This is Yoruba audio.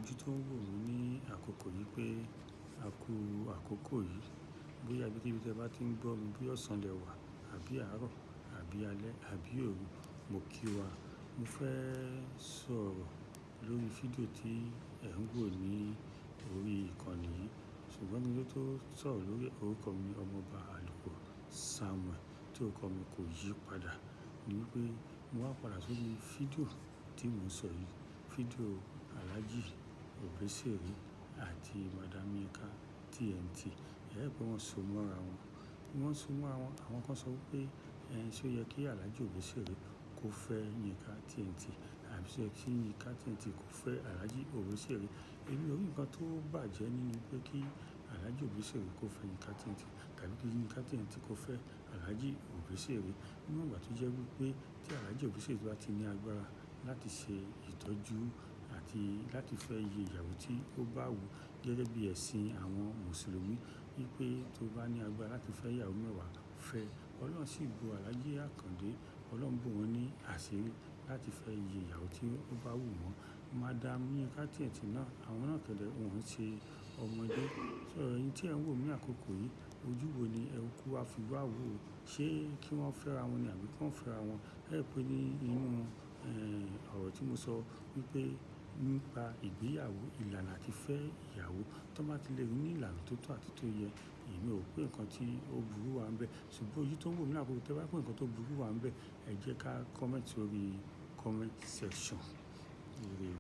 ojú tó ń wò mí ní àkókò yìí pé a kú àkókò yìí. Bóyá ibikíbi tí ẹ bá ti ń gbọ́ mi, bóyá ọ̀sán lẹ wà àbí àárọ̀ àbí alẹ́ àbí òru, mo kí wa. Mo fẹ́ sọ̀rọ̀ lórí fídíò tí ẹ̀ ń wò ní orí ìkànnì yìí. Ṣùgbọ́n kí n tó sọ̀rọ̀ lórí orúkọ mi, Ọmọba Àlùkò Samuel, tí orúkọ mi kò yí padà. Ní wípé mo wá padà sórí fídíò tí mò ń sọ yìí. Fídíò Alhaji Obesere àti Madam Yinka TNT. Ẹ rí pé wọ́n so mọ́ra wọn. Wọ́n so mọ́ra wọn. Àwọn kan sọ wípé ṣé ó yẹ kí Alhaji Obesere kó fẹ́ Yinka TNT àbí ṣé ó yẹ kí Yinka TNT kó fẹ́ Alhaji Obesere. Èmi ò rí nǹkan tó bàjẹ́ nínú pé kí Alhaji Obesere kó fẹ́ Yinka TNT tàbí kí Yinka TNT kó fẹ́ Alhaji Obesere. Níwọ̀n ìgbà tó jẹ́ wípé tí Alhaji Obesere bá ti ní agbára láti ṣe ìtọ́jú àti láti fẹ́ iye ìyàwó tí ó bá wù gẹ́gẹ́ bí ẹ̀sìn àwọn Mùsùlùmí, wípé tó bá ní agbára láti fẹ́ ìyàwó mẹ́wàá fẹ́. Ọlọ́run sì bu Alhaji Àkàndé, Ọlọ́run bù wọ́n ní àṣírí láti fẹ́ iye ìyàwó tí ó bá wù wọ́n. Madam Yinka TNT náà, àwọn náà kẹ̀dẹ̀ wọ́n ṣe ọmọdé. So ẹ̀yin tí ẹ̀ ń wò mí àkókò yìí, ojú wo ni ẹ kú wá fi wá wò ó? Ṣé kí wọ́n fẹ́ra wọn ni àbí kí wọ́n fẹ́ra wọn? Ẹ rí pé ní inú ọ̀rọ̀ tí mo sọ wípé nípa ìgbéyàwó, ìlànà àti fẹ́ ìyàwó, tó bá ti lè rí ní ìlànà tó tọ́ àti tó yẹ, èmi ò pé nǹkan tí ó burú wà níbẹ̀. Ṣùgbọ́n ojú tó ń wò mí lákòókò, tí ẹ bá pé nǹkan tó burú wà níbẹ̀, ẹ jẹ́ ká comment sórí comment section.